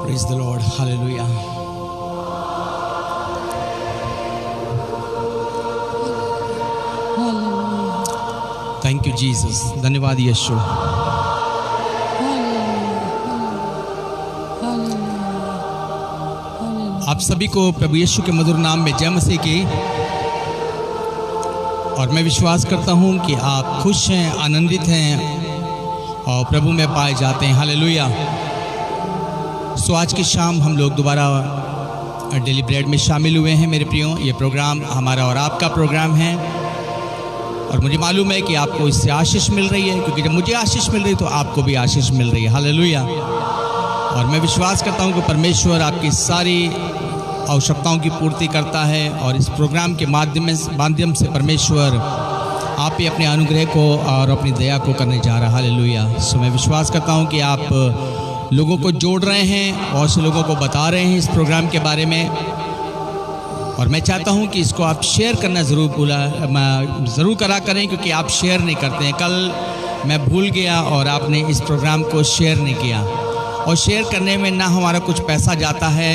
Praise the Lord. Hallelujah. Thank you Jesus. धन्यवाद यीशु। आप सभी को प्रभु यीशु के मधुर नाम में जय मसीह की। और मैं विश्वास करता हूं कि आप खुश हैं, आनंदित हैं और प्रभु में पाए जाते हैं। हालेलुया। सो आज की शाम हम लोग दोबारा डेली ब्रेड में शामिल हुए हैं मेरे प्रियो। ये प्रोग्राम हमारा और आपका प्रोग्राम है और मुझे मालूम है कि आपको इससे आशीष मिल रही है, क्योंकि जब मुझे आशीष मिल रही है तो आपको भी आशीष मिल रही है। हालेलुया। और मैं विश्वास करता हूं कि परमेश्वर आपकी सारी आवश्यकताओं की पूर्ति करता है और इस प्रोग्राम के माध्यम से परमेश्वर आप ही अपने अनुग्रह को और अपनी दया को करने जा रहा है। हालेलुया। सो मैं विश्वास करता हूं कि आप लोगों को जोड़ रहे हैं और से लोगों को बता रहे हैं इस प्रोग्राम के बारे में। और मैं चाहता हूं कि इसको आप शेयर करना ज़रूर करा करें, क्योंकि आप शेयर नहीं करते हैं। कल मैं भूल गया और आपने इस प्रोग्राम को शेयर नहीं किया। और शेयर करने में ना हमारा कुछ पैसा जाता है,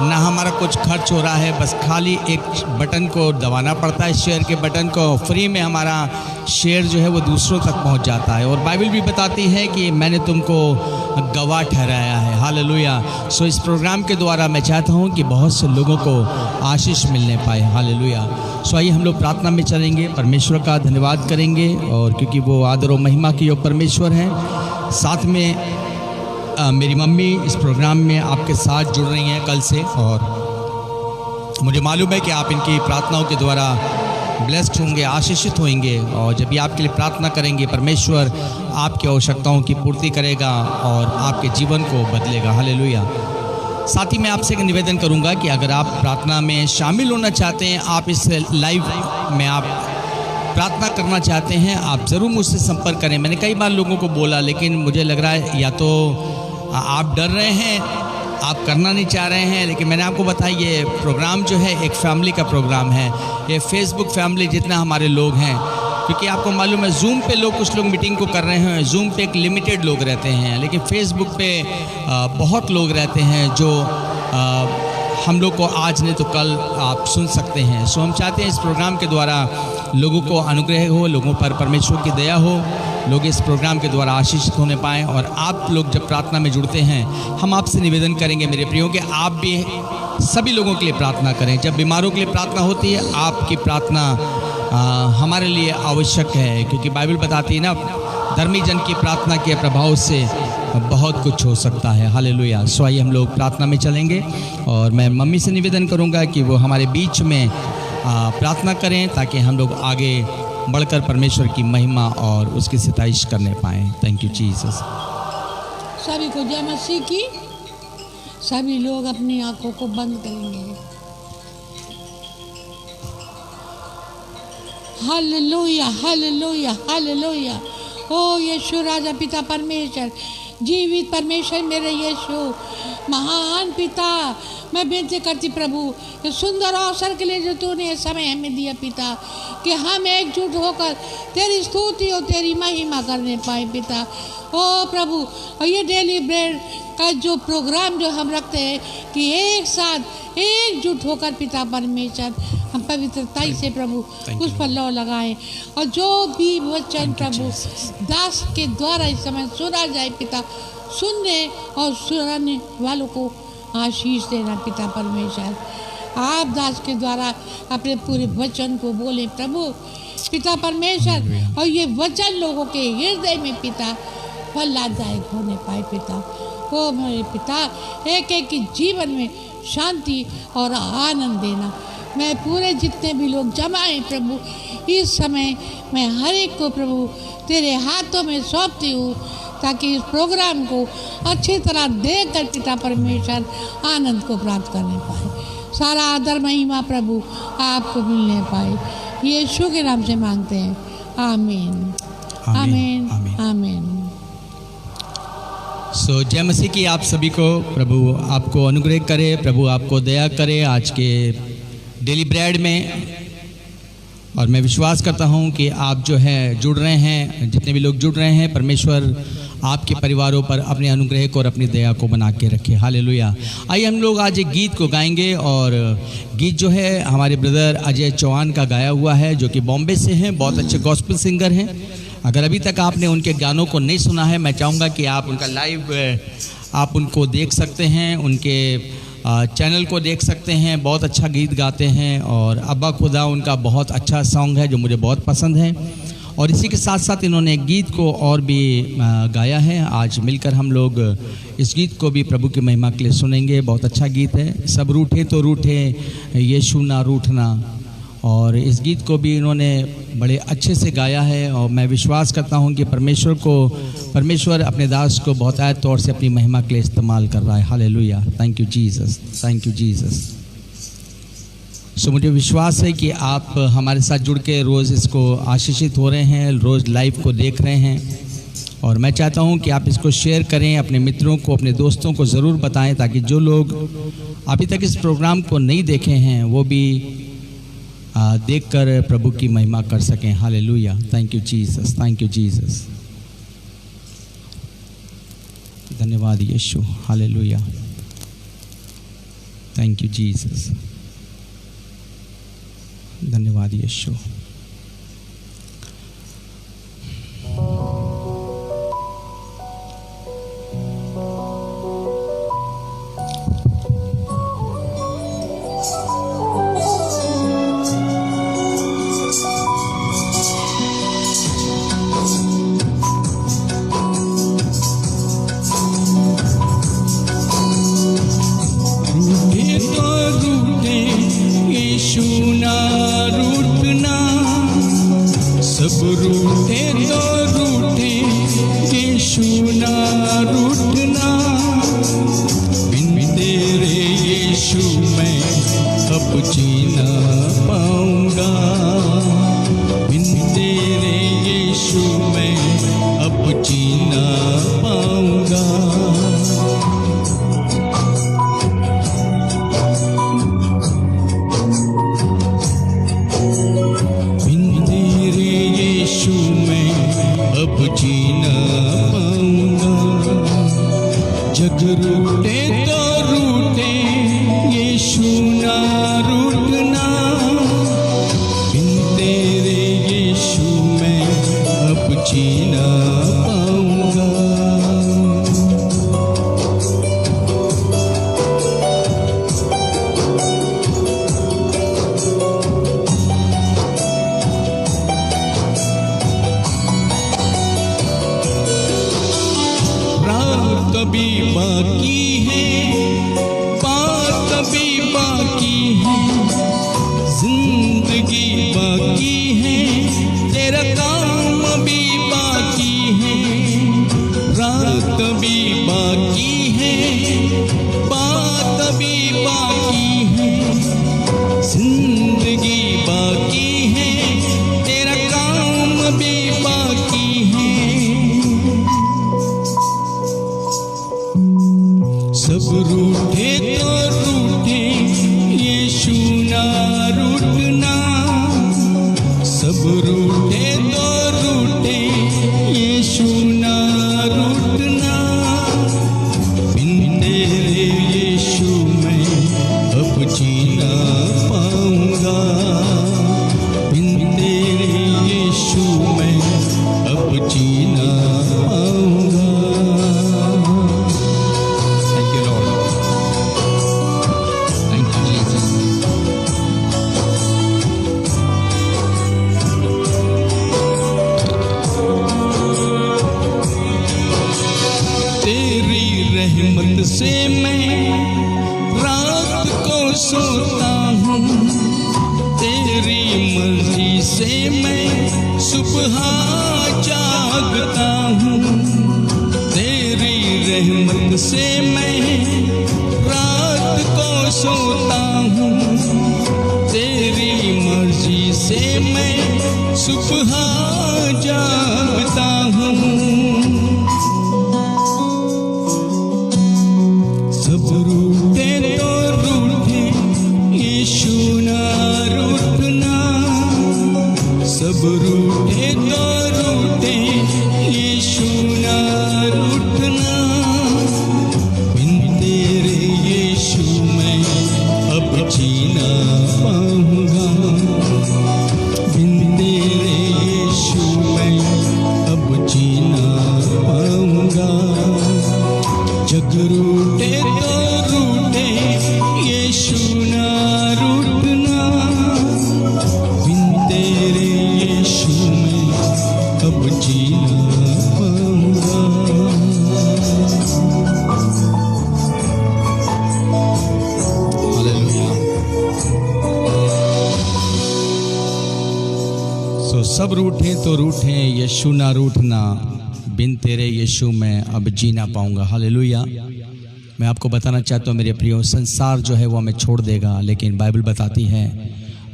ना हमारा कुछ खर्च हो रहा है, बस खाली एक बटन को दबाना पड़ता है, शेयर के बटन को। फ्री में हमारा शेयर जो है वो दूसरों तक पहुंच जाता है। और बाइबल भी बताती है कि मैंने तुमको गवाह ठहराया है। हालेलुया। सो इस प्रोग्राम के द्वारा मैं चाहता हूं कि बहुत से लोगों को आशीष मिलने पाए। हालेलुया। सो आइए हम लोग प्रार्थना में चलेंगे, परमेश्वर का धन्यवाद करेंगे। और क्योंकि वो आदर और महिमा की योग परमेश्वर हैं, साथ में मेरी मम्मी इस प्रोग्राम में आपके साथ जुड़ रही हैं कल से। और मुझे मालूम है कि आप इनकी प्रार्थनाओं के द्वारा ब्लेस्ड होंगे, आशीषित होंगे। और जब ये आपके लिए प्रार्थना करेंगे, परमेश्वर आपकी आवश्यकताओं की पूर्ति करेगा और आपके जीवन को बदलेगा। हालेलुया। साथ ही मैं आपसे एक निवेदन करूंगा कि अगर आप प्रार्थना में शामिल होना चाहते हैं, आप इस लाइव में आप प्रार्थना करना चाहते हैं, आप ज़रूर मुझसे संपर्क करें। मैंने कई बार लोगों को बोला, लेकिन मुझे लग रहा है या तो आप डर रहे हैं, आप करना नहीं चाह रहे हैं। लेकिन मैंने आपको बताया ये प्रोग्राम जो है एक फैमिली का प्रोग्राम है। ये फेसबुक फैमिली जितना हमारे लोग हैं, क्योंकि आपको मालूम है जूम पे कुछ लोग मीटिंग को कर रहे हैं। जूम पे एक लिमिटेड लोग रहते हैं, लेकिन फेसबुक पे बहुत लोग रहते हैं जो हम लोग को आज नहीं तो कल आप सुन सकते हैं। सो हम चाहते हैं इस प्रोग्राम के द्वारा लोगों को अनुग्रह हो, लोगों पर परमेश्वर की दया हो, लोग इस प्रोग्राम के द्वारा आशीषित होने पाएँ। और आप लोग जब प्रार्थना में जुड़ते हैं, हम आपसे निवेदन करेंगे मेरे प्रियो कि आप भी सभी लोगों के लिए प्रार्थना करें। जब बीमारों के लिए प्रार्थना होती है, आपकी प्रार्थना हमारे लिए आवश्यक है, क्योंकि बाइबल बताती है ना, धर्मी जन की प्रार्थना के प्रभाव से बहुत कुछ हो सकता है। हालेलुया। सो आइए हम लोग प्रार्थना में चलेंगे और मैं मम्मी से निवेदन करूंगा कि वो हमारे बीच में प्रार्थना करें, ताकि हम लोग आगे बढ़कर परमेश्वर की महिमा और उसकी सिताइश करने पाएँ। Thank you Jesus. सभी को जय मसीह की। सभी लोग अपनी आंखों को बंद करेंगे। Hallelujah, hallelujah, hallelujah. ओ यीशु राजा पिता परमेश्वर, जीवित परमेश्वर मेरे यीशु, महान पिता, मैं विनती करती प्रभु इस सुंदर अवसर के लिए जो तूने समय हमें दिया पिता, कि हम एकजुट होकर तेरी स्तुति और तेरी महिमा करने पाए पिता। ओ प्रभु, और ये डेली ब्रेड का जो प्रोग्राम जो हम रखते हैं कि एक साथ एकजुट होकर पिता परमेश्वर हम पवित्रताई से प्रभु उस पर लौ लगाएं, और जो भी वचन प्रभु दास के द्वारा इस समय सुना जाए पिता, सुनने और सुनाने वालों को आशीष देना पिता परमेश्वर। आप दास के द्वारा अपने पूरे वचन को बोले प्रभु पिता परमेश्वर, और ये वचन लोगों के हृदय में पिता फलदायक होने पाए पिता। ओ मेरे पिता, एक एक के जीवन में शांति और आनंद देना। मैं पूरे जितने भी लोग जमा हैं प्रभु, इस समय मैं हर एक को प्रभु तेरे हाथों में सौंपती हूँ, ताकि इस प्रोग्राम को अच्छी तरह देख कर पिता परमेश्वर आनंद को प्राप्त करने पाए। सारा आदर महिमा प्रभु आपको मिलने पाए। यीशु के नाम से मांगते हैं, आमीन, आमीन, आमीन। सो जय मसीह की आप सभी को। प्रभु आपको अनुग्रह करे, प्रभु आपको दया करे आज के डेली ब्रेड में। और मैं विश्वास करता हूं कि आप जो है जुड़ रहे हैं, जितने भी लोग जुड़ रहे हैं, परमेश्वर आपके परिवारों पर अपने अनुग्रह को और अपनी दया को बना के रखे। हालेलुया। आइए हम लोग आज एक गीत को गाएंगे, और गीत जो है हमारे ब्रदर अजय चौहान का गाया हुआ है, जो कि बॉम्बे से हैं, बहुत अच्छे गॉस्पेल सिंगर हैं। अगर अभी तक आपने उनके गानों को नहीं सुना है, मैं चाहूँगा कि आप उनका लाइव आप उनको देख सकते हैं, उनके चैनल को देख सकते हैं। बहुत अच्छा गीत गाते हैं, और अब्बा खुदा उनका बहुत अच्छा सॉन्ग है जो मुझे बहुत पसंद है। और इसी के साथ साथ इन्होंने एक गीत को और भी गाया है। आज मिलकर हम लोग इस गीत को भी प्रभु की महिमा के लिए सुनेंगे। बहुत अच्छा गीत है, सब रूठे तो रूठे यीशु ना रूठना। और इस गीत को भी इन्होंने बड़े अच्छे से गाया है, और मैं विश्वास करता हूं कि परमेश्वर अपने दास को बहुत आयत तौर से अपनी महिमा के लिए इस्तेमाल कर रहा है। Hallelujah. Thank you Jesus, thank you Jesus. So मुझे विश्वास है कि आप हमारे साथ जुड़ के रोज़ इसको आशीषित हो रहे हैं, रोज़ लाइव को देख रहे हैं। और मैं चाहता हूं कि आप इसको शेयर करें, अपने मित्रों को, अपने दोस्तों को ज़रूर बताएं, ताकि जो लोग अभी तक इस प्रोग्राम को नहीं देखे हैं वो भी देखकर प्रभु की महिमा कर सकें। Hallelujah. Thank you Jesus, thank you Jesus. धन्यवाद यीशु। हालेलुया। Thank you Jesus. धन्यवाद यीशु। सब रूठे तो रूठे यीशु ना रूठना, बिन तेरे यीशु मैं अब जीना पाऊंगा, बिन तेरे यीशु मैं अब जीना पाऊंगा। जग रूठे तो रूठे, यीशु ना रूठना, बिन तेरे यीशु मैं अब जीना पाऊंगा। हालेलुया। सो सब रूठे तो रूठे, यीशु ना रूठना, बिन तेरे यीशु मैं अब जीना पाऊंगा। हालेलुया। मैं आपको बताना चाहता हूँ मेरे प्रियो, संसार जो है वो हमें छोड़ देगा, लेकिन बाइबल बताती है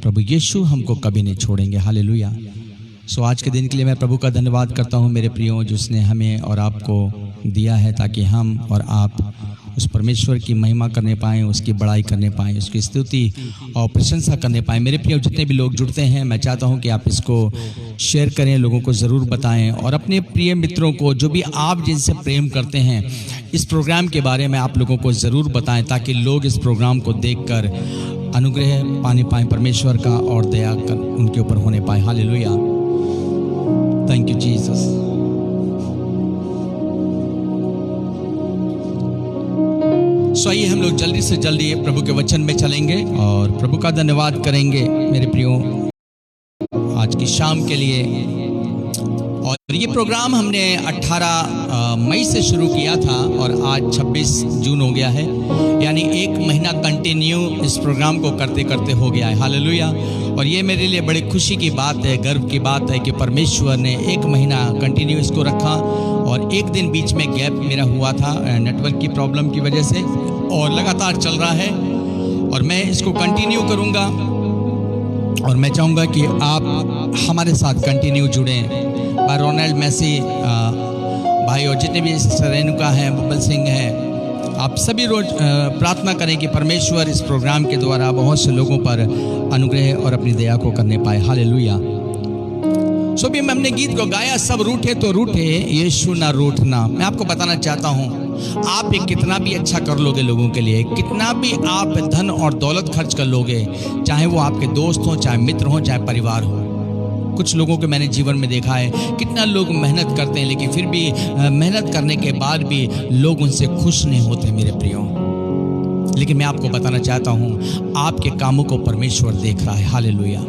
प्रभु यीशु हमको कभी नहीं छोड़ेंगे। हालेलुया। सो आज के दिन के लिए मैं प्रभु का धन्यवाद करता हूँ मेरे प्रियो, जिसने हमें और आपको दिया है ताकि हम और आप उस परमेश्वर की महिमा करने पाएँ, उसकी बड़ाई करने पाएँ, उसकी स्तुति और प्रशंसा करने पाएँ। मेरे प्रियो, जितने भी लोग जुड़ते हैं, मैं चाहता हूं कि आप इसको शेयर करें, लोगों को ज़रूर बताएं, और अपने प्रिय मित्रों को, जो भी आप जिनसे प्रेम करते हैं, इस प्रोग्राम के बारे में आप लोगों को ज़रूर बताएं, ताकि लोग इस प्रोग्राम को देखकर अनुग्रह पाने पाएँ परमेश्वर का, और दया कर उनके ऊपर होने पाए। Hallelujah. Thank you Jesus. So आइए हम लोग जल्दी से जल्दी प्रभु के वचन में चलेंगे और प्रभु का धन्यवाद करेंगे मेरे प्रियो आज की शाम के लिए। और ये प्रोग्राम हमने 18 मई से शुरू किया था और आज 26 जून हो गया है, यानी एक महीना कंटिन्यू इस प्रोग्राम को करते करते हो गया है। हालेलुया। और ये मेरे लिए बड़ी खुशी की बात है, गर्व की बात है कि परमेश्वर ने एक महीना कंटिन्यू इसको रखा, और एक दिन बीच में गैप मेरा हुआ था नेटवर्क की प्रॉब्लम की वजह से, और लगातार चल रहा है और मैं इसको कंटिन्यू करूँगा। और मैं चाहूँगा कि आप हमारे साथ कंटिन्यू जुड़ें। भाई रोनाल्ड मैसी भाई और जितने भी रेणुका हैं, बबल सिंह हैं, आप सभी रोज प्रार्थना करें कि परमेश्वर इस प्रोग्राम के द्वारा बहुत से लोगों पर अनुग्रह और अपनी दया को करने पाए। हालेलुया। सो भी हमने गीत को गाया, सब रूठे तो रूठे, यीशु ना रूठना। मैं आपको बताना चाहता हूँ, आप एक कितना भी अच्छा कर लोगे लोगों के लिए, कितना भी आप धन और दौलत खर्च कर लोगे, चाहे वो आपके दोस्त हों, चाहे मित्र हों, चाहे परिवार हो। कुछ लोगों को मैंने जीवन में देखा है, कितना लोग मेहनत करते हैं, लेकिन फिर भी मेहनत करने के बाद भी लोग उनसे खुश नहीं होते मेरे प्रियो। लेकिन मैं आपको बताना चाहता हूँ, आपके कामों को परमेश्वर देख रहा है। हालेलुया।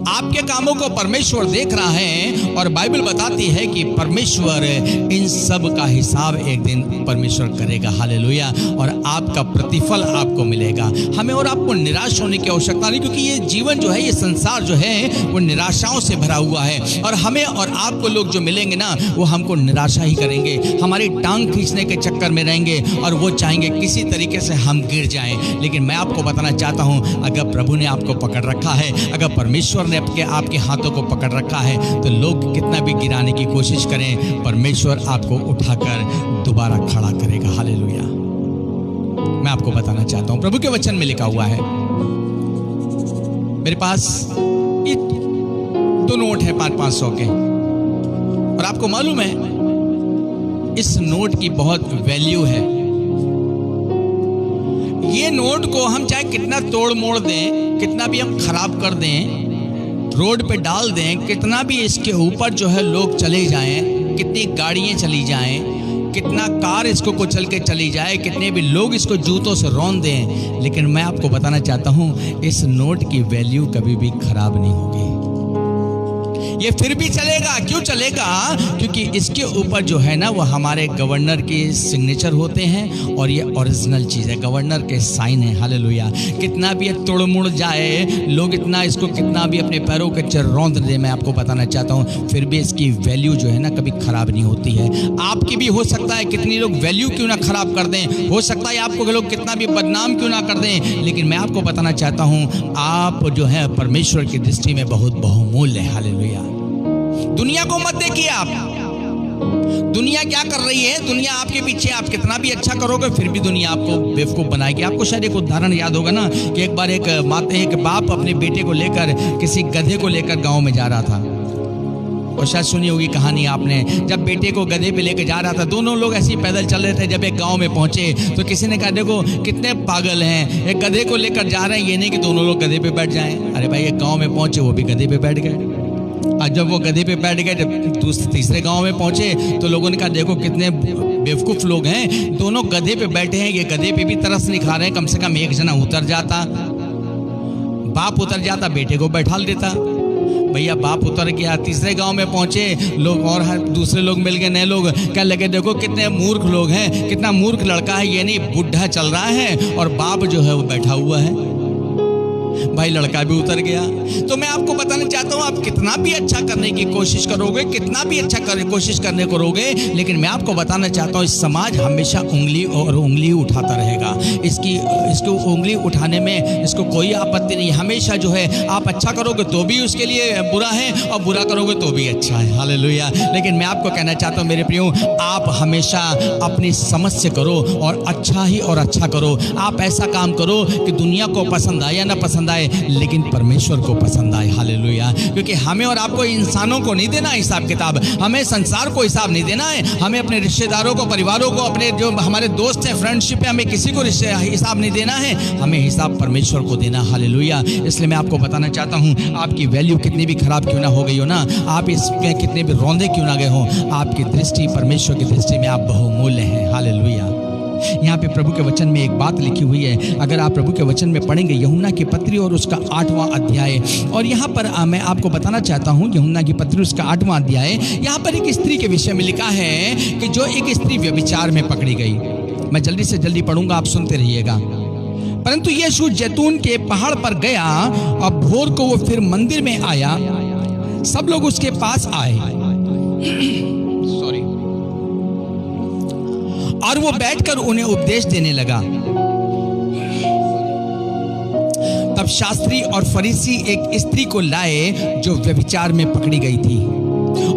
आपके कामों को परमेश्वर देख रहा है, और बाइबल बताती है कि परमेश्वर इन सब का हिसाब एक दिन परमेश्वर करेगा। हालेलुया। और आपका प्रतिफल आपको मिलेगा। हमें और आपको निराश होने की आवश्यकता नहीं, क्योंकि ये जीवन जो है, ये संसार जो है, वो निराशाओं से भरा हुआ है, और हमें और आपको लोग जो मिलेंगे ना, वो हमको निराशा ही करेंगे, हमारी टांग खींचने के चक्कर में रहेंगे, और वो चाहेंगे किसी तरीके से हम गिर जाएं। लेकिन मैं आपको बताना चाहता हूँ, अगर प्रभु ने आपको पकड़ रखा है, अगर परमेश्वर ने आपके हाथों को पकड़ रखा है, तो लोग कितना भी गिराने की कोशिश करें, परमेश्वर आपको उठाकर दोबारा खड़ा करेगा। हालेलुया। मैं आपको बताना चाहता हूं, प्रभु के वचन में लिखा हुआ है, मेरे पास ये 2 नोट है 500 के, और आपको मालूम है इस नोट की बहुत वैल्यू है। ये नोट को हम चाहे कितना तोड़ मोड़ दें, कितना भी हम खराब कर दें, रोड पे डाल दें, कितना भी इसके ऊपर जो है लोग चले जाएं, कितनी गाड़ियां चली जाएं, कितना कार इसको को चल के चली जाए, कितने भी लोग इसको जूतों से रौंद दें, लेकिन मैं आपको बताना चाहता हूं, इस नोट की वैल्यू कभी भी खराब नहीं होगी। ये फिर भी चलेगा। क्यों चलेगा? क्योंकि इसके ऊपर जो है ना, वो हमारे गवर्नर की सिग्नेचर होते हैं, और ये ओरिजिनल चीज़ है, गवर्नर के साइन है। हालेलुया। कितना भी तोड़ मुड़ जाए, लोग इतना इसको कितना भी अपने पैरों के चर रौंद दे, मैं आपको बताना चाहता हूँ, फिर भी इसकी वैल्यू जो है ना, कभी खराब नहीं होती है। आपकी भी हो सकता है कितनी लोग वैल्यू क्यों ना खराब कर दें, हो सकता है आपको लोग कितना भी बदनाम क्यों ना कर दें, लेकिन मैं आपको बताना चाहता हूँ, आप जो है परमेश्वर की दृष्टि में बहुत बहुमूल्य है। हालेलुया। दुनिया को मत देखिए आप, दुनिया क्या कर रही है, दुनिया आपके पीछे, आप कितना भी अच्छा करोगे फिर भी दुनिया आपको बेवकूफ बनाएगी। आपको शायद एक उदाहरण याद होगा ना, कि एक बार एक बाप अपने बेटे को लेकर किसी गधे को लेकर गांव में जा रहा था, और शायद सुनी होगी कहानी आपने, जब बेटे को गधे पे लेके जा रहा था, दोनों लोग ऐसे ही पैदल चल रहे थे। जब एक गांव में पहुंचे तो किसी ने कहा देखो कितने पागल हैं, एक गधे को लेकर जा रहे हैं, ये नहीं कि दोनों लोग गधे पे बैठ जाएं। अरे भाई, एक गांव में पहुंचे, वो भी गधे पे बैठ गए। और जब वो गधे पे बैठ गए, जब तीसरे गांव में पहुंचे तो लोगों ने कहा देखो कितने बेवकूफ लोग हैं, दोनों गधे पे बैठे हैं, ये गधे पे भी तरस नहीं खा रहे हैं, कम से कम एक जना उतर जाता, बाप उतर जाता, बेटे को बैठा देता। भैया बाप उतर गया। तीसरे गांव में पहुंचे लोग और दूसरे लोग मिल गए, नए लोग, क्या लगे देखो कितने मूर्ख लोग हैं, कितना मूर्ख लड़का है, ये नहीं बुढ़ा चल रहा है और बाप जो है वो बैठा हुआ है। भाई लड़का भी उतर गया। तो मैं आपको बताना चाहता हूं, आप कितना भी अच्छा करने की कोशिश करोगे, कितना भी अच्छा कोशिश करने को करोगे, लेकिन मैं आपको बताना चाहता हूं इस समाज हमेशा उंगली और उंगली उठाता रहेगा। इसको उंगली उठाने में इसको कोई आपत्ति नहीं। हमेशा जो है आप अच्छा करोगे तो भी उसके लिए बुरा है और बुरा करोगे तो भी अच्छा है। हालेलुया। लेकिन मैं आपको कहना चाहता हूं मेरे प्रियो, आप हमेशा अपनी समझ से करो और अच्छा ही और अच्छा करो। आप ऐसा काम करो कि दुनिया को पसंद आए या ना पसंद आए, लेकिन परमेश्वर को पसंद आए। हालेलुया। क्योंकि हमें और आपको इंसानों को नहीं देना हिसाब किताब, हमें संसार को हिसाब नहीं देना है, हमें अपने रिश्तेदारों को, परिवारों को, अपने जो हमारे दोस्त हैं, फ्रेंडशिप है, हमें किसी को हिसाब नहीं देना है, हमें हिसाब परमेश्वर को देना। हालेलुया। इसलिए मैं आपको बताना चाहता हूं, आपकी वैल्यू कितनी भी खराब क्यों ना हो गई हो ना, आप इसमें कितने भी रौंदे क्यों ना गए हो, आपकी दृष्टि परमेश्वर की दृष्टि में आप बहुमूल्य हैं। हालेलुया। यहाँ पे प्रभु के वचन में एक बात लिखी हुई है, अगर आप प्रभु के वचन में पढ़ेंगे यूहन्ना की पत्री और उसका 8वां अध्याय, और यहाँ पर मैं आपको बताना चाहता हूँ यूहन्ना की पत्री उसका 8वां अध्याय, यहाँ पर एक स्त्री के विषय में लिखा है कि जो एक स्त्री व्यभिचार में पकड़ी गई। मैं जल्दी से जल्दी पढ़ूंगा, आप सुनते रहिएगा। परंतु यीशु जैतून के पहाड़ पर गया और भोर को वो फिर मंदिर में आया, सब लोग उसके पास आए और वो बैठकर उन्हें उपदेश देने लगा। तब शास्त्री और फरीसी एक स्त्री को लाए जो व्यभिचार में पकड़ी गई थी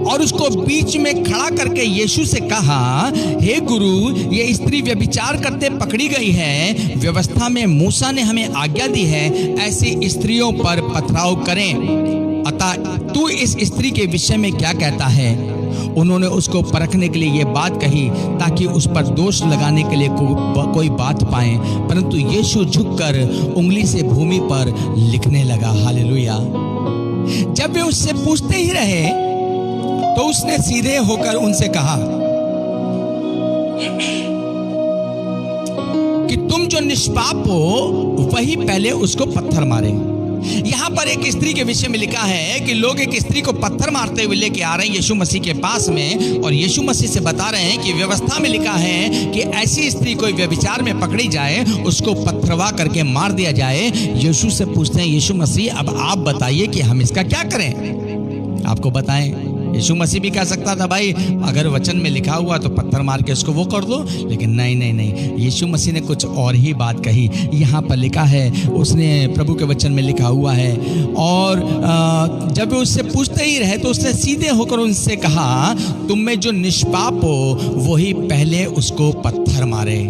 और उसको बीच में खड़ा करके यीशु से कहा, हे गुरु, ये स्त्री व्यभिचार करते पकड़ी गई है, व्यवस्था में मूसा ने हमें आज्ञा दी है ऐसी स्त्रियों पर पथराव करें, अतः तू इस स्त्री के विषय में क्या कहता है? उन्होंने उसको परखने के लिए ये बात कही ताकि उस पर दोष लगाने के लिए कोई बात पाएं, परंतु यीशु झुककर उंगली से भूमि पर लिखने लगा। हालेलुया। जब वे उससे पूछते ही रहे तो उसने सीधे होकर उनसे कहा कि तुम जो निष्पाप हो वही पहले उसको पत्थर मारे। यहां पर एक स्त्री के विषय में लिखा है कि लोग एक स्त्री को पत्थर मारते हुए लेके आ रहे हैं यीशु मसीह के पास में, और यीशु मसीह से बता रहे हैं कि व्यवस्था में लिखा है कि ऐसी स्त्री कोई व्यभिचार में पकड़ी जाए उसको पत्थरवा करके मार दिया जाए। यीशु से पूछते हैं, यीशु मसीह अब आप बताइए कि हम इसका क्या करें? आपको बताएं। यीशु मसीह भी कह सकता था, भाई अगर वचन में लिखा हुआ तो पत्थर मार के उसको वो कर दो, लेकिन नहीं, यीशु मसीह ने कुछ और ही बात कही। यहाँ पर लिखा है, उसने प्रभु के वचन में लिखा हुआ है, और जब वे उससे पूछते ही रहे तो उसने सीधे होकर उनसे कहा, तुम में जो निष्पाप हो वही पहले उसको पत्थर मारे।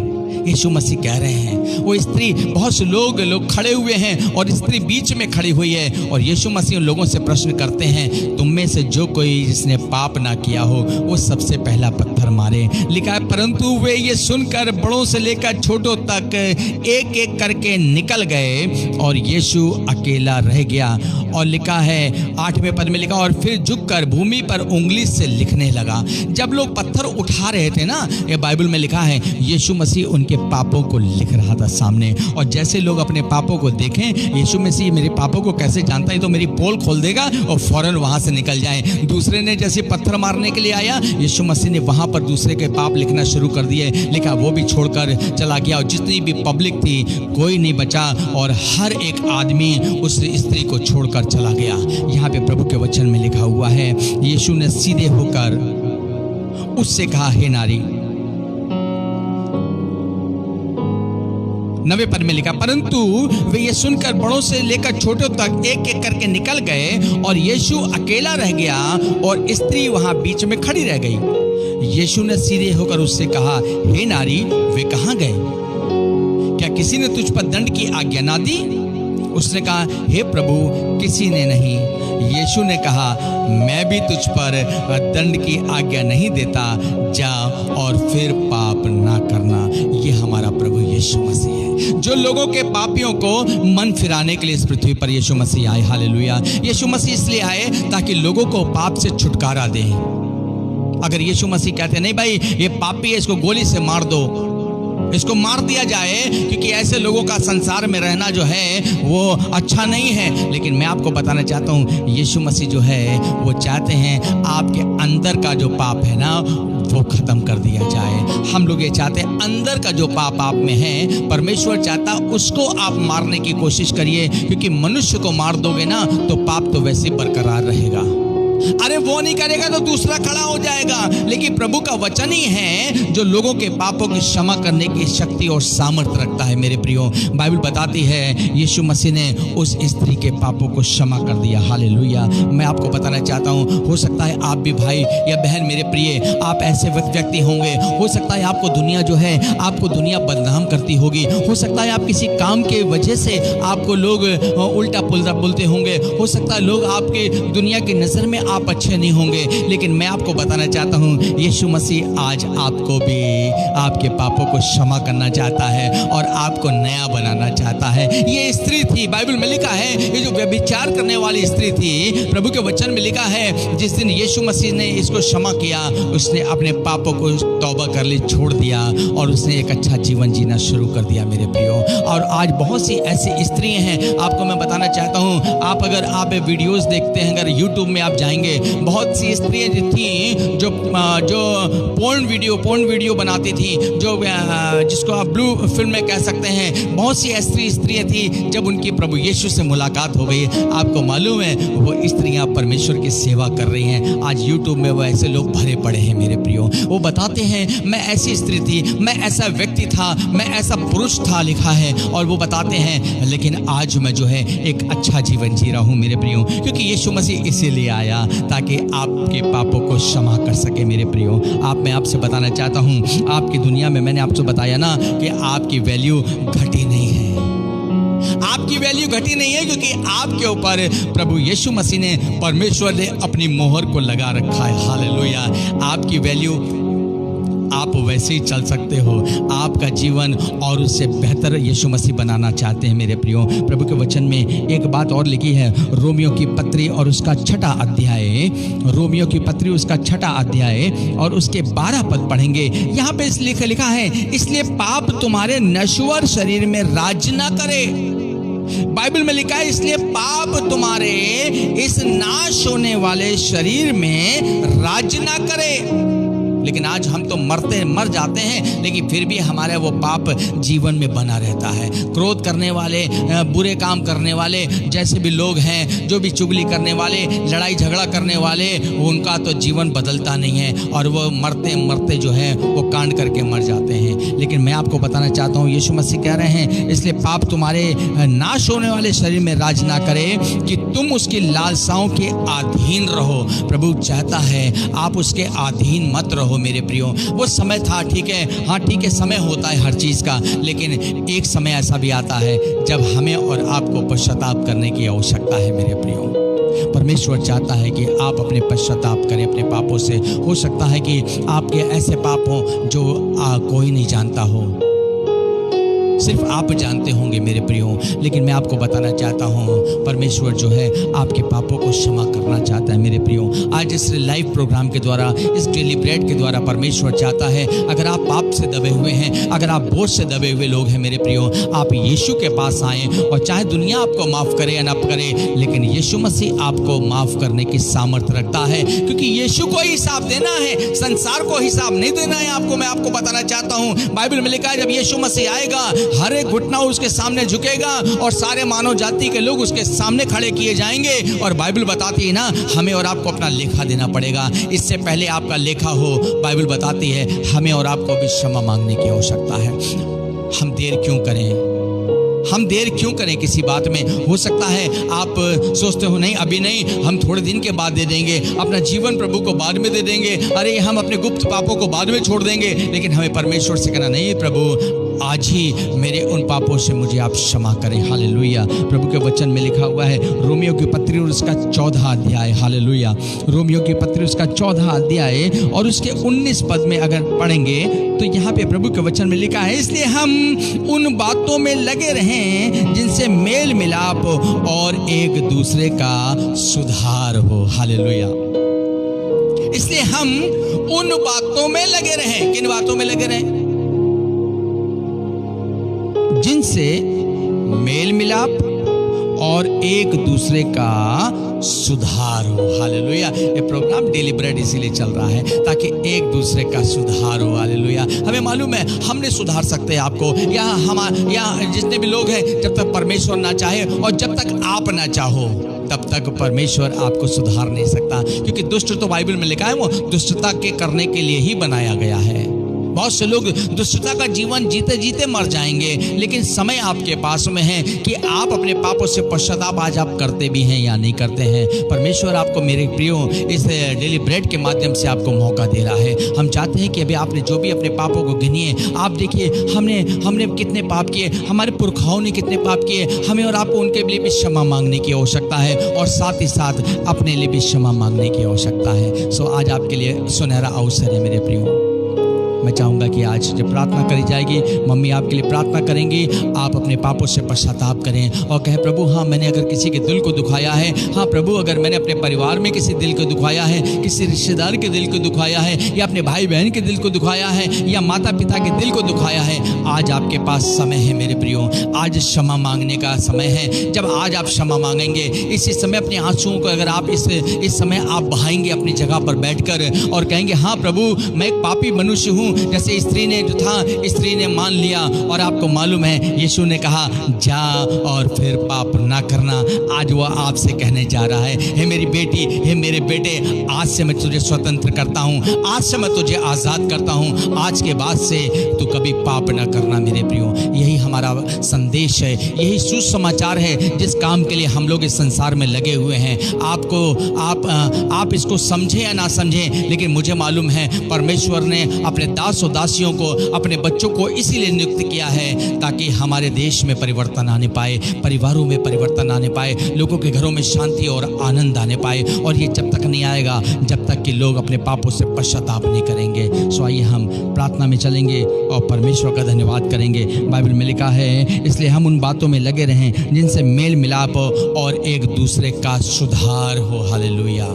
यीशु मसीह कह रहे हैं, वो स्त्री, बहुत से लोग खड़े हुए हैं और स्त्री बीच में खड़ी हुई है, और यीशु मसीह उन लोगों से प्रश्न करते हैं, तुम में से जो कोई जिसने पाप ना किया हो वो सबसे पहला पत्थर मारे। लिखा है, परंतु वे ये सुनकर बड़ों से लेकर छोटों तक एक एक करके निकल गए और यीशु अकेला रह गया। और लिखा है 8वें पद में लिखा, और फिर झुककर भूमि पर उंगली से लिखने लगा। जब लोग पत्थर उठा रहे थे ना, ये बाइबल में लिखा है, यीशु मसीह उनके पापों को लिख रहा था सामने। और जैसे लोग अपने पापों को देखें, यीशु मसीह मेरे पापों को कैसे जानता है, तो मेरी पोल खोल देगा और फौरन वहां से निकल जाए। दूसरे ने जैसे पत्थर मारने के लिए आया, यीशु मसीह ने वहां पर दूसरे के पाप लिखना शुरू कर दिए। लिखा वो भी छोड़कर चला गया, और जितनी भी पब्लिक थी कोई नहीं बचा, और हर एक आदमी उस स्त्री को छोड़कर चला गया। यहाँ पे प्रभु के वचन में लिखा हुआ है, यीशु ने सीधे होकर उससे कहा, हे नारी। 9वें पद में लिखा, परंतु वे ये सुनकर बड़ों से लेकर छोटों तक एक एक करके निकल गए और यीशु अकेला रह गया और स्त्री वहां बीच में खड़ी रह गई। यीशु ने सीधे होकर उससे कहा, हे नारी, वे कहाँ गए? क्या किसी ने तुझ पर दंड की आज्ञा ना दी? उसने कहा, हे प्रभु, किसी ने नहीं। यीशु ने कहा, मैं भी तुझ पर दंड की आज्ञा नहीं देता, जा और फिर पाप ना करना। ये हमारा प्रभु यीशु मसीह है, जो लोगों के पापियों को मन फिराने के लिए इस पृथ्वी पर यीशु मसीह आए। हालेलुया। यीशु मसीह इसलिए आए ताकि लोगों को पाप से छुटकारा दें। अगर यीशु मसीह कहते नहीं भाई ये पापी है, इसको गोली से मार दो, इसको मार दिया जाए, क्योंकि ऐसे लोगों का संसार में रहना जो है वो अच्छा नहीं है। लेकिन मैं आपको बताना चाहता हूँ, यीशु मसीह जो है वो चाहते हैं आपके अंदर का जो पाप है ना वो खत्म कर दिया जाए। हम लोग ये चाहते हैं अंदर का जो पाप आप में है, परमेश्वर चाहता उसको आप मारने की कोशिश करिए, क्योंकि मनुष्य को मार दोगे ना तो पाप तो वैसे बरकरार रहेगा। अरे वो नहीं करेगा तो दूसरा खड़ा हो जाएगा। लेकिन प्रभु का वचन ही है जो लोगों के पापों की क्षमा करने की शक्ति और सामर्थ्य रखता है। मेरे प्रियो, बाइबल बताती है यीशु मसीह ने उस स्त्री के पापों को क्षमा कर दिया। हालेलुया। मैं आपको बताना चाहता हूँ, हो सकता है आप भी भाई या बहन मेरे प्रिय, आप ऐसे व्यक्ति होंगे, हो सकता है आपको दुनिया जो है, आपको दुनिया बदनाम करती होगी, हो सकता है आप किसी काम के वजह से आपको लोग उल्टा पुल्टा बोलते होंगे, हो सकता है लोग आपके दुनिया की नज़र में आप अच्छे नहीं होंगे। लेकिन मैं आपको बताना चाहता हूँ, यीशु मसीह आज आपको भी आपके पापों को क्षमा करना चाहता है और आपको नया बनाना चाहता है। ये स्त्री थी, बाइबल में लिखा है, ये जो व्यभिचार करने वाली स्त्री थी, प्रभु के वचन में लिखा है, जिस दिन यीशु मसीह ने इसको क्षमा किया, उसने अपने पापों को तौबा कर ली, छोड़ दिया और उसने एक अच्छा जीवन जीना शुरू कर दिया। मेरे प्रियो, और आज बहुत सी ऐसी स्त्रियां हैं, आपको मैं बताना चाहता हूँ, आप अगर आप वीडियोस देखते हैं, अगर यूट्यूब में आप जाएंगे, बहुत सी स्त्रियां थी जो पोर्न वीडियो बनाती थी, जो जिसको आप ब्लू फिल्म में कह सकते हैं। बहुत सी ऐसी स्त्रियां थी, जब उनकी प्रभु यीशु से मुलाकात हो गई, आपको मालूम है वो स्त्रियां परमेश्वर की सेवा कर रही हैं। आज यूट्यूब में वो ऐसे लोग भरे पड़े हैं। मेरे प्रियो, वो बताते हैं मैं ऐसी स्त्री थी, मैं ऐसा व्यक्ति था, मैं ऐसा पुरुष था, लिखा है, और वो बताते हैं लेकिन आज मैं जो है एक अच्छा जीवन जी रहा हूँ। मेरे प्रियो, क्योंकि यीशु मसीह इसीलिए आया ताकि आपके पापों को क्षमा कर सके। मेरे प्रियो, मैं आपसे बताना चाहता हूँ, आपकी दुनिया में मैंने आपसे बताया ना कि आपकी वैल्यू घटी नहीं है, आपकी वैल्यू घटी नहीं है, क्योंकि आपके ऊपर प्रभु यीशु मसीह ने, परमेश्वर ने अपनी मोहर को लगा रखा है। हालेलुया। आपकी वैल्यू, आप वैसे ही चल सकते हो, आपका जीवन और उससे बेहतर यीशु मसीह बनाना चाहते हैं। मेरे प्रियो, प्रभु के वचन में एक बात और लिखी है, रोमियो की पत्री और उसका 6वां अध्याय, रोमियो की पत्री उसका 6वां अध्याय और उसके 12 पद पढ़ेंगे। यहाँ पे इसलिए लिखा है, इसलिए पाप तुम्हारे नश्वर शरीर में राज ना करे। बाइबल में लिखा है, इसलिए पाप तुम्हारे इस नाश होने वाले शरीर में राज ना करे। लेकिन आज हम तो मर जाते हैं, लेकिन फिर भी हमारे वो पाप जीवन में बना रहता है। क्रोध करने वाले, बुरे काम करने वाले, जैसे भी लोग हैं, जो भी चुगली करने वाले, लड़ाई झगड़ा करने वाले, उनका तो जीवन बदलता नहीं है और वो मरते मरते जो है वो कांड करके मर जाते हैं। लेकिन मैं आपको बताना चाहता हूँ, यीशु मसीह कह रहे हैं, इसलिए पाप तुम्हारे नाश होने वाले शरीर में राज ना करे कि तुम उसकी लालसाओं के अधीन रहो। प्रभु चाहता है आप उसके अधीन मत रहो। मेरे प्रियो, वो समय था, ठीक है, हाँ ठीक है, समय होता है हर चीज़ का, लेकिन एक समय ऐसा भी आता है जब हमें और आपको पश्चाताप करने की आवश्यकता है। मेरे प्रियो, परमेश्वर चाहता है कि आप अपने पश्चाताप करें अपने पापों से। हो सकता है कि आपके ऐसे पाप हों जो कोई नहीं जानता हो, सिर्फ आप जानते होंगे मेरे प्रियो, लेकिन मैं आपको बताना चाहता हूँ, परमेश्वर जो है आपके पापों को क्षमा करना चाहता है। मेरे प्रियो, आज इस लाइव प्रोग्राम के द्वारा, इस डेली ब्रेड के द्वारा परमेश्वर चाहता है, अगर आप पाप से दबे हुए हैं, अगर आप बोझ से दबे हुए लोग हैं मेरे प्रियो, आप यीशु के पास आएँ, और चाहे दुनिया आपको माफ़ करे या ना करे, लेकिन यीशु मसीह आपको माफ़ करने की सामर्थ्य रखता है, क्योंकि यीशु को हिसाब देना है, संसार को हिसाब नहीं देना है आपको। मैं आपको बताना चाहता हूँ, बाइबल में लिखा है, जब यीशु मसीह आएगा, हर एक घुटना उसके सामने झुकेगा और सारे मानव जाति के लोग उसके सामने खड़े किए जाएंगे। और बाइबल बताती है ना, हमें और आपको अपना लेखा देना पड़ेगा। इससे पहले आपका लेखा हो, बाइबल बताती है हमें और आपको भी क्षमा मांगने की आवश्यकता है। हम देर क्यों करें, हम देर क्यों करें किसी बात में? हो सकता है आप सोचते हो नहीं अभी नहीं, हम थोड़े दिन के बाद दे देंगे, अपना जीवन प्रभु को बाद में दे देंगे, अरे हम अपने गुप्त पापों को बाद में छोड़ देंगे। लेकिन हमें परमेश्वर से कहना, नहीं प्रभु, आज ही मेरे उन पापों से मुझे आप क्षमा करें। हालेलुया। प्रभु के वचन में लिखा हुआ है रोमियो की पत्री और उसका 14 अध्याय, हालेलुया, रोमियो की पत्री उसका 14 अध्याय और उसके 19 पद में अगर पढ़ेंगे तो यहाँ पे प्रभु के वचन में लिखा है, इसलिए हम उन बातों में लगे रहें जिनसे मेल मिलाप और एक दूसरे का सुधार हो। हालेलुया। इसलिए हम उन बातों में लगे रहें। किन बातों में लगे रहें? जिनसे मेल मिलाप और एक दूसरे का सुधार हो। हालेलुया। ये प्रोग्राम डेली ब्रेड इसीलिए चल रहा है ताकि एक दूसरे का सुधार हो। हालेलुया। हमें मालूम है हम नहीं सुधार सकते आपको या जितने भी लोग हैं, जब तक परमेश्वर ना चाहे और जब तक आप ना चाहो तब तक परमेश्वर आपको सुधार नहीं सकता, क्योंकि दुष्ट तो बाइबल में लिखा है वो दुष्टता के करने के लिए ही बनाया गया है। बहुत से लोग दुष्टता का जीवन जीते जीते मर जाएंगे, लेकिन समय आपके पास में है कि आप अपने पापों से पश्चाताप आज आप करते भी हैं या नहीं करते हैं। परमेश्वर आपको मेरे प्रियो इस डेली ब्रेड के माध्यम से आपको मौका दे रहा है। हम चाहते हैं कि अभी आपने जो भी अपने पापों को गिनिए, आप देखिए हमने कितने पाप किए, हमारे पुरखाओं ने कितने पाप किए, हमें और आपको उनके लिए भी क्षमा मांगने की आवश्यकता है और साथ ही साथ अपने लिए भी क्षमा मांगने की आवश्यकता है। सो आज आपके लिए सुनहरा अवसर है मेरे प्रियो। मैं चाहूँगा कि आज जब प्रार्थना करी जाएगी, मम्मी आपके लिए प्रार्थना करेंगी, आप अपने पापों से पश्चाताप करें और कहें, प्रभु हाँ मैंने अगर किसी के दिल को दुखाया है, हाँ प्रभु अगर मैंने अपने परिवार में किसी दिल को दुखाया है, किसी रिश्तेदार के दिल को दुखाया है, या अपने भाई बहन के दिल को दुखाया है, या माता पिता के दिल को दुखाया है, आज आपके पास समय है मेरे प्रियो। आज क्षमा मांगने का समय है। जब आज आप क्षमा मांगेंगे, इसी समय अपने आंसुओं को अगर आप इस समय आप बहाएंगे अपनी जगह पर बैठकर और कहेंगे, हाँ प्रभु मैं एक पापी मनुष्य हूँ, जैसे स्त्री ने जो था, स्त्री ने मान लिया और आपको मालूम है यीशु ने कहा जा और फिर पाप ना करना। आज वह आपसे कहने जा रहा है, हे मेरी बेटी, हे मेरे बेटे, आज से मैं तुझे स्वतंत्र करता हूँ, आज से मैं तुझे आज़ाद करता हूँ, आज के बाद से तू कभी पाप ना करना मेरे प्रियो। यही हमारा संदेश है, यही सुसमाचार है जिस काम के लिए हम लोग इस संसार में लगे हुए हैं। आप इसको समझें या ना समझें, लेकिन मुझे मालूम है परमेश्वर ने अपने दास और दासियों को, अपने बच्चों को इसीलिए नियुक्त किया है ताकि हमारे देश में परिवर्तन आने पाए, परिवारों में परिवर्तन आने पाए, लोगों के घरों में शांति और आनंद आने पाए। और ये जब तक नहीं आएगा जब तक कि लोग अपने पापों से पश्चाताप नहीं करेंगे। सो आइए हम प्रार्थना में चलेंगे और परमेश्वर का धन्यवाद करेंगे। बाइबल में लिखा है, इसलिए हम उन बातों में लगे रहें जिनसे मेल मिलाप और एक दूसरे का सुधार हो। हालेलुया।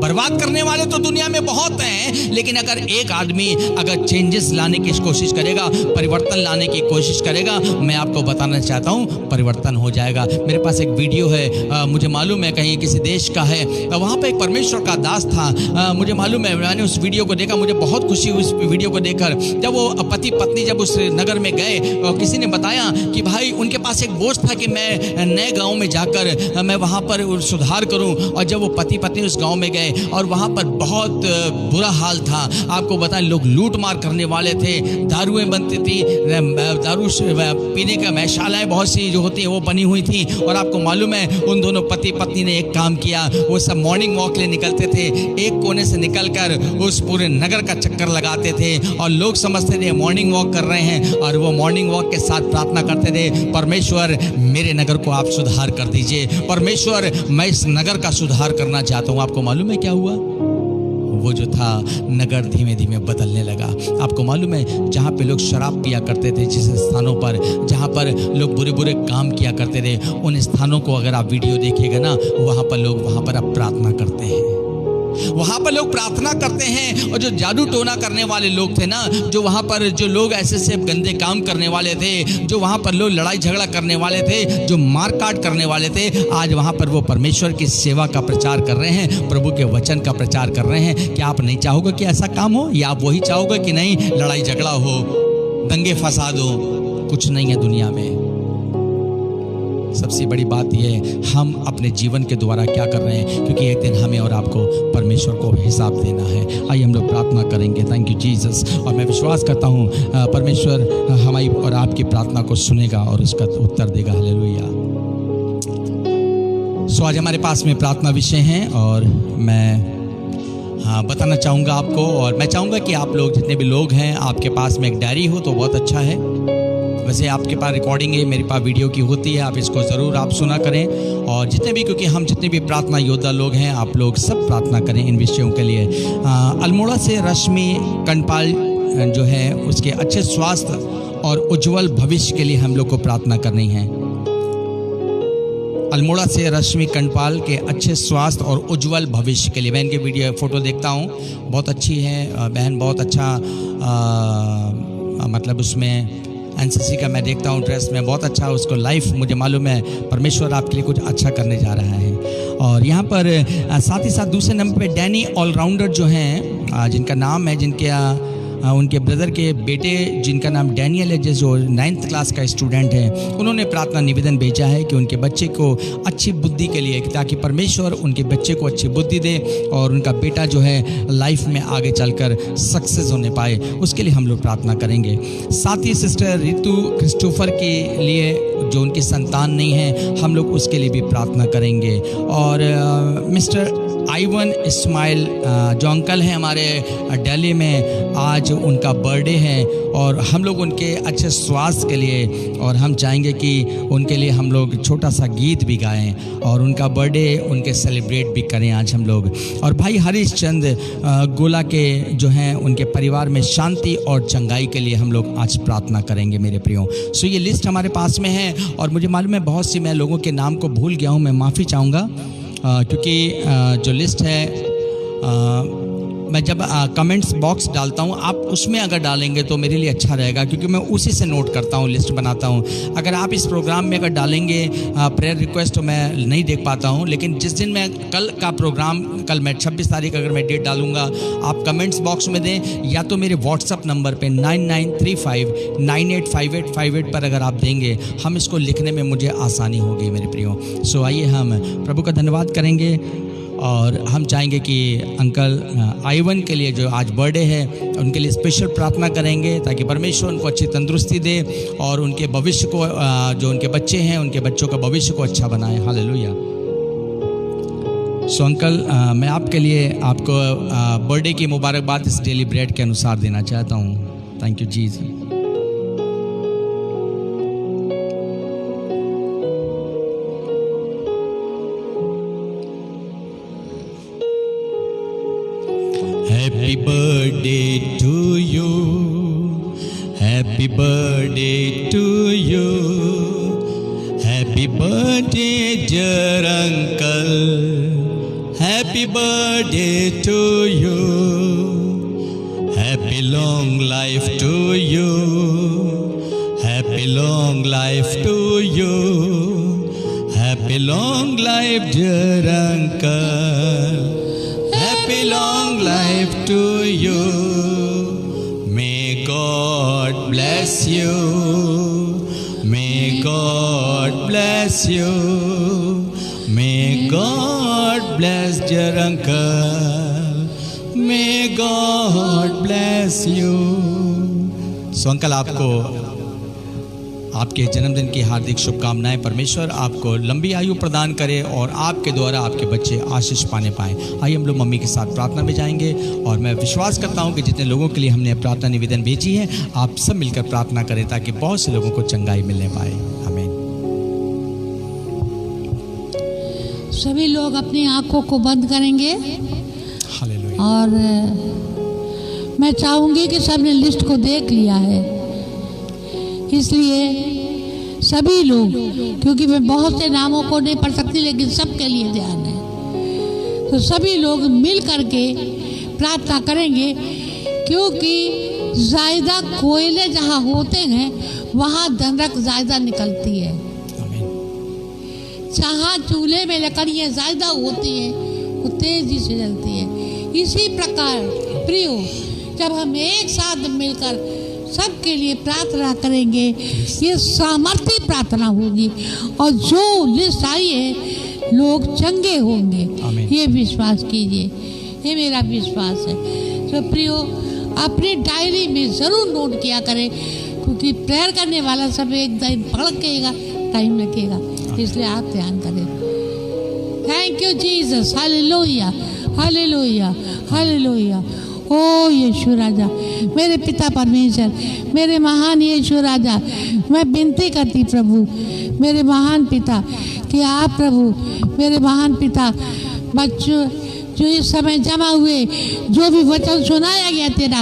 बर्बाद करने वाले तो दुनिया में बहुत हैं, लेकिन अगर एक आदमी अगर चेंजेस लाने की कोशिश करेगा, परिवर्तन लाने की कोशिश करेगा, मैं आपको बताना चाहता हूँ परिवर्तन हो जाएगा। मेरे पास एक वीडियो है, मुझे मालूम है कहीं किसी देश का है, वहाँ पे एक परमेश्वर का दास था। मुझे मालूम है, मैंने उस वीडियो को देखा, मुझे बहुत खुशी हुई उस वीडियो को देखकर। जब वो पति पत्नी जब उस नगर में गए, किसी ने बताया कि भाई उनके पास एक बोझ था कि मैं नए गाँव में जाकर मैं वहाँ पर सुधार करूँ। और जब वो पति पत्नी उस गाँव में गए और वहाँ पर बहुत बुरा हाल था। आपको बताएं, लोग लूट मार करने वाले थे, दारुएं बनती थी, दारू पीने का मैशालाएँ बहुत सी जो होती है वो बनी हुई थी। और आपको मालूम है उन दोनों पति पत्नी ने एक काम किया, वो सब मॉर्निंग वॉक लिए निकलते थे, एक कोने से निकलकर उस पूरे नगर का चक्कर लगाते थे और लोग समझते थे मॉर्निंग वॉक कर रहे हैं, और वो मॉर्निंग वॉक के साथ प्रार्थना करते थे, परमेश्वर मेरे नगर को आप सुधार कर दीजिए, परमेश्वर मैं इस नगर का सुधार करना चाहता हूँ। आपको मालूम है क्या हुआ? वो जो था नगर धीमे धीमे बदलने लगा। आपको मालूम है जहाँ पे लोग शराब पिया करते थे, जिस स्थानों पर जहाँ पर लोग बुरे बुरे काम किया करते थे, उन स्थानों को अगर आप वीडियो देखिएगा ना, वहाँ पर लोग वहाँ पर अब प्रार्थना करते हैं, वहाँ पर लोग प्रार्थना करते हैं। और जो जादू टोना करने वाले लोग थे ना, जो वहाँ पर जो लोग ऐसे गंदे काम करने वाले थे, जो वहाँ पर लोग लड़ाई झगड़ा करने वाले थे, जो मारकाट करने वाले थे, आज वहाँ पर वो परमेश्वर की सेवा का प्रचार कर रहे हैं, प्रभु के वचन का प्रचार कर रहे हैं। क्या आप नहीं चाहोगे कि ऐसा काम हो, या आप वही चाहोगे कि नहीं लड़ाई झगड़ा हो, दंगे फसाद हो? कुछ नहीं है दुनिया में। सबसे बड़ी बात यह है हम अपने जीवन के द्वारा क्या कर रहे हैं, क्योंकि एक दिन हमें और आपको परमेश्वर को हिसाब देना है। आइए हम लोग प्रार्थना करेंगे। Thank you Jesus. और मैं विश्वास करता हूँ परमेश्वर हमारी और आपकी प्रार्थना को सुनेगा और उसका उत्तर देगा। हालेलुया। सो आज हमारे पास में प्रार्थना विषय हैं और मैं बताना चाहूँगा आपको, और मैं चाहूँगा कि आप लोग जितने भी लोग हैं आपके पास में एक डायरी हो तो बहुत अच्छा है। वैसे आपके पास रिकॉर्डिंग है, मेरे पास वीडियो की होती है, आप इसको ज़रूर आप सुना करें। और जितने भी, क्योंकि हम जितने भी प्रार्थना योद्धा लोग हैं, आप लोग सब प्रार्थना करें इन विषयों के लिए। अल्मोड़ा से रश्मि कंडपाल जो है, उसके अच्छे स्वास्थ्य और उज्जवल भविष्य के लिए हम लोग को प्रार्थना करनी है। अल्मोड़ा से रश्मि कंडपाल के अच्छे स्वास्थ्य और उज्जवल भविष्य के लिए। मैं इनके वीडियो फोटो देखता हूँ, बहुत अच्छी है बहन, बहुत अच्छा मतलब उसमें एनसीसी का मैं देखता हूँ ड्रेस में, बहुत अच्छा उसको लाइफ, मुझे मालूम है परमेश्वर आपके लिए कुछ अच्छा करने जा रहा है। और यहाँ पर साथ ही साथ दूसरे नंबर पे डैनी ऑलराउंडर जो हैं, जिनका नाम है, उनके ब्रदर के बेटे जिनका नाम डैनियल है, जो 9th क्लास का स्टूडेंट है, उन्होंने प्रार्थना निवेदन भेजा है कि उनके बच्चे को अच्छी बुद्धि के लिए, ताकि परमेश्वर उनके बच्चे को अच्छी बुद्धि दे और उनका बेटा जो है लाइफ में आगे चलकर सक्सेस होने पाए, उसके लिए हम लोग प्रार्थना करेंगे। साथ ही सिस्टर रितु क्रिस्टोफर के लिए, जो उनकी संतान नहीं है, हम लोग उसके लिए भी प्रार्थना करेंगे। और मिस्टर आइवन इस्माइल जो अंकल हैं हमारे दिल्ली में, आज उनका बर्थडे है और हम लोग उनके अच्छे स्वास्थ्य के लिए, और हम चाहेंगे कि उनके लिए हम लोग छोटा सा गीत भी गाएं और उनका बर्थडे उनके सेलिब्रेट भी करें आज हम लोग। और भाई हरीश चंद गोला के जो हैं, उनके परिवार में शांति और चंगाई के लिए हम लोग आज प्रार्थना करेंगे मेरे प्रियो। सो ये लिस्ट हमारे पास में है और मुझे मालूम है बहुत सी मैं लोगों के नाम को भूल गया हूँ, मैं माफ़ी चाहूँगा, क्योंकि जो लिस्ट है मैं जब कमेंट्स बॉक्स डालता हूँ, आप उसमें अगर डालेंगे तो मेरे लिए अच्छा रहेगा, क्योंकि मैं उसी से नोट करता हूँ, लिस्ट बनाता हूँ। अगर आप इस प्रोग्राम में अगर डालेंगे प्रेयर रिक्वेस्ट तो मैं नहीं देख पाता हूँ, लेकिन जिस दिन मैं कल का प्रोग्राम, कल मैं 26 तारीख अगर मैं डेट डालूँगा, आप कमेंट्स बॉक्स में दें या तो मेरे व्हाट्सअप नंबर पे 9935985858 पर अगर आप देंगे, हम इसको लिखने में मुझे आसानी होगी मेरे प्रियो। सो आइए हम प्रभु का धन्यवाद करेंगे और हम चाहेंगे कि अंकल आइवन के लिए जो आज बर्थडे है, उनके लिए स्पेशल प्रार्थना करेंगे, ताकि परमेश्वर उनको अच्छी तंदुरुस्ती दे और उनके भविष्य को, जो उनके बच्चे हैं, उनके बच्चों का भविष्य को अच्छा बनाए। हालेलुया। सो अंकल, मैं आपके लिए आपको बर्थडे की मुबारकबाद इस डेली ब्रेड के अनुसार देना चाहता हूँ। थैंक यू जी। Happy birthday to you, happy birthday to you, happy birthday dear uncle, happy birthday to you, happy long life to you, happy long life to you, happy long life dear uncle, happy long life to you. May God bless you. May God bless you. May God bless dear uncle. May God bless you. So uncle, आपको आपके जन्मदिन की हार्दिक शुभकामनाएं। परमेश्वर आपको लंबी आयु प्रदान करे और आपके द्वारा आपके बच्चे आशीष पाने पाएं। आइए हम लोग मम्मी के साथ प्रार्थना में जाएंगे और मैं विश्वास करता हूं कि जितने लोगों के लिए हमने प्रार्थना निवेदन भेजी है, आप सब मिलकर प्रार्थना करें ताकि बहुत से लोगों को चंगाई मिलने पाए। आमीन। सभी लोग अपनी आंखों को बंद करेंगे। हालेलुया। और मैं चाहूंगी कि सबने लिस्ट को देख लिया है, इसलिए सभी लोग, क्योंकि मैं बहुत से नामों को नहीं पढ़ सकती, लेकिन सबके लिए ध्यान है, तो सभी लोग मिल करके प्रार्थना करेंगे, क्योंकि जायदा कोयले जहाँ होते हैं वहाँ धनरक जायदा निकलती है। जहाँ चूल्हे में लकड़ियाँ ज्यादा होती हैं वो तेजी से जलती है। इसी प्रकार प्रियो, जब हम एक साथ मिलकर सबके लिए प्रार्थना करेंगे, ये सामर्थ्य प्रार्थना होगी और जो लिस्ट आई है लोग चंगे होंगे, ये विश्वास कीजिए, ये मेरा विश्वास है। तो प्रियो, अपनी डायरी में ज़रूर नोट किया करें, क्योंकि प्रेयर करने वाला सब एक दिन भड़केगा, टाइम लगेगा, इसलिए आप ध्यान करें। Thank you Jesus, hallelujah hallelujah hallelujah. ओ यीशु राजा, मेरे पिता परमेश्वर, मेरे महान यीशु राजा, मैं विनती करती प्रभु मेरे महान पिता कि आप प्रभु मेरे महान पिता बच्चों जो इस समय जमा हुए, जो भी वचन सुनाया गया तेरा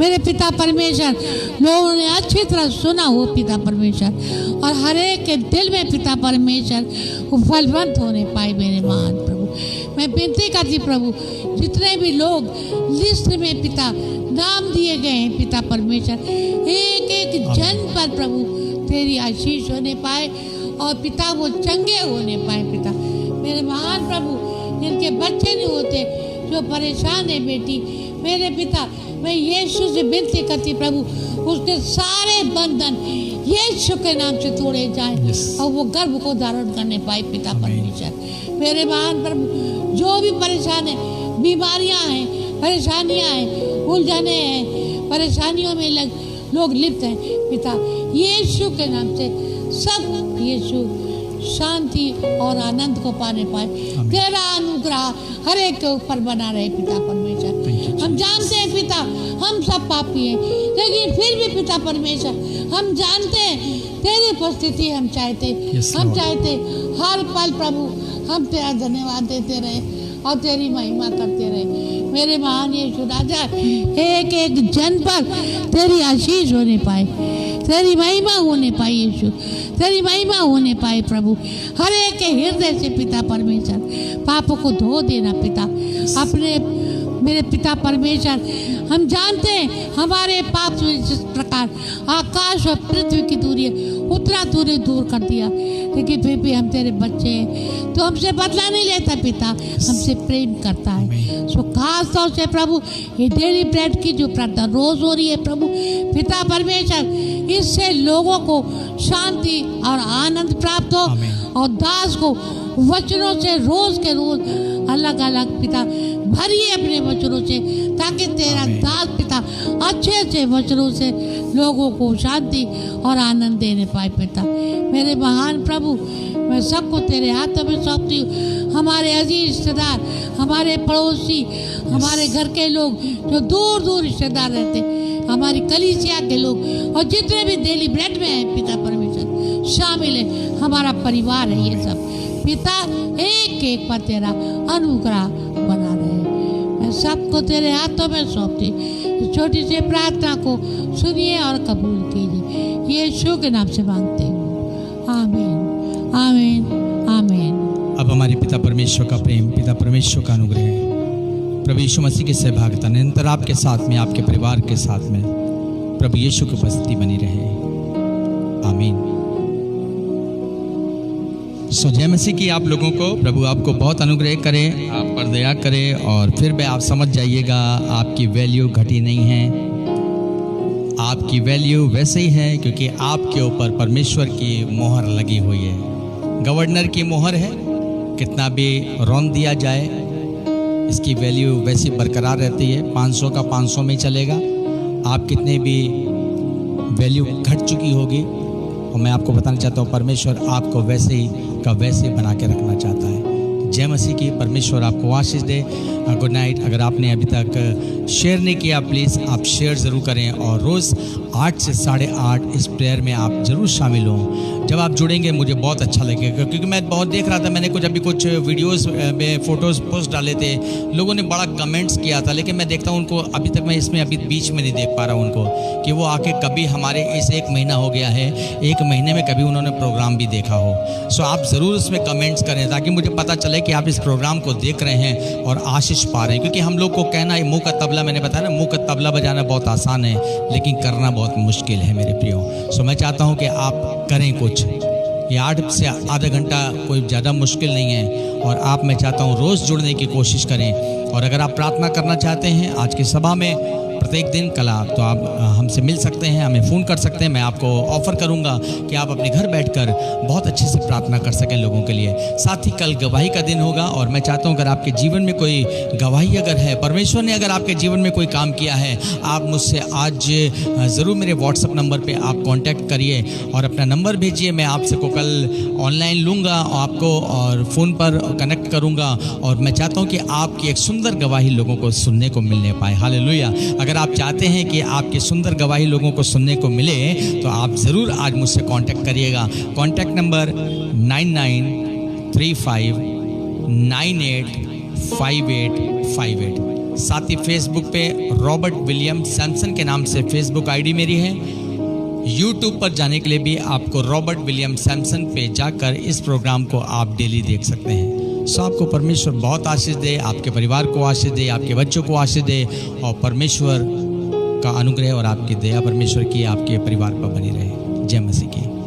मेरे पिता परमेश्वर, लोगों ने अच्छी तरह सुना हो पिता परमेश्वर, और हर एक के दिल में पिता परमेश्वर वो फलवंत होने पाए मेरे महान प्रभु। मैं विनती करती प्रभु जितने भी लोग लिस्ट में पिता नाम दिए गए हैं पिता परमेश्वर, एक एक जन पर प्रभु तेरी आशीष होने पाए और पिता वो चंगे होने पाए पिता मेरे महान प्रभु। जिनके बच्चे नहीं होते, जो परेशान है बेटी मेरे पिता, मैं यीशु से विनती करती प्रभु उसके सारे बंधन यीशु के नाम से तोड़े जाएं और वो गर्भ को धारण करने पाए पिता परमेश्वर मेरे महान प्रभु। जो भी परेशान है, बीमारियां हैं, परेशानियां हैं, उलझने हैं, परेशानियों में लोग लिप्त हैं पिता, यीशु के नाम से सब यीशु शांति और आनंद को पाने पाए। तेरा अनुग्रह हर एक के ऊपर बना रहे पिता परमेश्वर। हम जानते हैं पिता हम सब पापी हैं, लेकिन फिर भी पिता परमेश्वर हम जानते हैं तेरी उपस्थिति हम चाहते हर पल प्रभु हम तेरा धन्यवाद देते रहे और तेरी महिमा करते रहे मेरे महान यीशु राजा। एक एक जन पर तेरी आशीष होने पाए, तेरी महिमा होने पाए यीशु, तेरी महिमा होने पाए प्रभु। हर एक के हृदय से पिता परमेश्वर पापों को धो देना पिता अपने मेरे पिता परमेश्वर। हम जानते हैं हमारे पाप जिस प्रकार आकाश और पृथ्वी की दूरी है उतना तूने दूर कर दिया, लेकिन फिर भी हम तेरे बच्चे हैं तो हमसे बदला नहीं लेता पिता, हमसे प्रेम करता है। सो खास तौर से प्रभु ये डेली ब्रेड की जो प्रार्थना रोज हो रही है प्रभु पिता परमेश्वर, इससे लोगों को शांति और आनंद प्राप्त हो और दास को वचनों से रोज के रोज अलग अलग पिता भरिए अपने वचनों से, ताकि तेरा दास पिता अच्छे अच्छे वचनों से लोगों को शांति और आनंद देने पाए पिता मेरे महान प्रभु। मैं सबको तेरे हाथों में सौंपती हूँ, हमारे अजीज रिश्तेदार, हमारे पड़ोसी, हमारे घर के लोग जो दूर दूर रिश्तेदार रहते, हमारी कलीसिया के लोग और जितने भी डेली ब्रेड में हैं पिता परमेश्वर शामिल है, हमारा परिवार है ये सब पिता, एक एक पर तेरा अनुग्रह बना रहे। मैं सबको तेरे हाथों में सौंपती, छोटी सी प्रार्थना को सुनिए और कबूल कीजिए, यीशु के नाम से मांगते हूँ, आमीन आमीन आमीन। अब हमारे पिता परमेश्वर का प्रेम, पिता परमेश्वर का अनुग्रह, प्रभु यीशु मसीह की सहभागिता निरंतर आपके साथ में, आपके परिवार के साथ में प्रभु यीशु की उपस्थिति बनी रहे, आमीन। सो जय मसीह की आप लोगों को, प्रभु आपको बहुत अनुग्रह करे, आप पर दया करे और फिर भी आप समझ जाइएगा आपकी वैल्यू घटी नहीं है, आपकी वैल्यू वैसे ही है क्योंकि आपके ऊपर परमेश्वर की मोहर लगी हुई है। गवर्नर की मोहर है, कितना भी रौन दिया जाए इसकी वैल्यू वैसी बरकरार रहती है, 500 का 500 में चलेगा। आप कितने भी वैल्यू घट चुकी होगी और मैं आपको बताना चाहता हूँ परमेश्वर आपको वैसे ही का वैसे बना के रखना चाहता है। जय मसीह की, परमेश्वर आपको आशीष दे। Good night. अगर आपने अभी तक शेयर नहीं किया प्लीज़ आप शेयर ज़रूर करें और रोज़ 8 से 8:30 इस प्रेयर में आप ज़रूर शामिल हों। जब आप जुड़ेंगे मुझे बहुत अच्छा लगेगा, क्योंकि मैं बहुत देख रहा था, मैंने कुछ वीडियोस में फ़ोटोज़ पोस्ट डाले थे, लोगों ने बड़ा कमेंट्स किया था, लेकिन मैं देखता हूँ उनको अभी तक मैं इसमें अभी बीच में नहीं देख पा रहा हूँ उनको कि वो आके कभी हमारे इस 1 महीना हो गया है, 1 महीने में कभी उन्होंने प्रोग्राम भी देखा हो। सो आप ज़रूर उसमें कमेंट्स करें ताकि मुझे पता चले कि आप इस प्रोग्राम को देख रहे हैं और आशीष पा रहे हैं। क्योंकि हम लोग को कहना है मुँह का तबला, मैंने बताया ना, मुँह का तबला बजाना बहुत आसान है लेकिन करना बहुत मुश्किल है मेरे प्रियो। सो मैं चाहता हूँ कि आप करें कुछ, ये 8 से आधा घंटा कोई ज़्यादा मुश्किल नहीं है और मैं चाहता हूँ रोज़ जुड़ने की कोशिश करें। और अगर आप प्रार्थना करना चाहते हैं आज की सभा में प्रत्येक दिन कला तो आप हमसे मिल सकते हैं, हमें फ़ोन कर सकते हैं। मैं आपको ऑफ़र करूंगा कि आप अपने घर बैठकर बहुत अच्छे से प्रार्थना कर सकें लोगों के लिए। साथ ही कल गवाही का दिन होगा और मैं चाहता हूं अगर आपके जीवन में कोई गवाही अगर है, परमेश्वर ने अगर आपके जीवन में कोई काम किया है, आप मुझसे आज ज़रूर मेरे व्हाट्सएप नंबर पर आप कॉन्टैक्ट करिए और अपना नंबर भेजिए। मैं आपसे को कल ऑनलाइन लूँगा आपको और फ़ोन पर कनेक्ट करूँगा और मैं चाहता हूँ कि आपकी एक सुंदर गवाही लोगों को सुनने को मिलने पाए। हालेलुया। अगर आप चाहते हैं कि आपकी सुंदर गवाही लोगों को सुनने को मिले तो आप ज़रूर आज मुझसे कांटेक्ट करिएगा। Contact number 9935985858। साथ ही फेसबुक पे रॉबर्ट विलियम सैमसन के नाम से फेसबुक आईडी मेरी है। यूट्यूब पर जाने के लिए भी आपको रॉबर्ट विलियम सैमसन पे जाकर इस प्रोग्राम को आप डेली देख सकते हैं। सो आपको परमेश्वर बहुत आशीष दे, आपके परिवार को आशीष दे, आपके बच्चों को आशीष दे और परमेश्वर का अनुग्रह और आपकी दया परमेश्वर की आपके परिवार पर बनी रहे। जय मसीह की।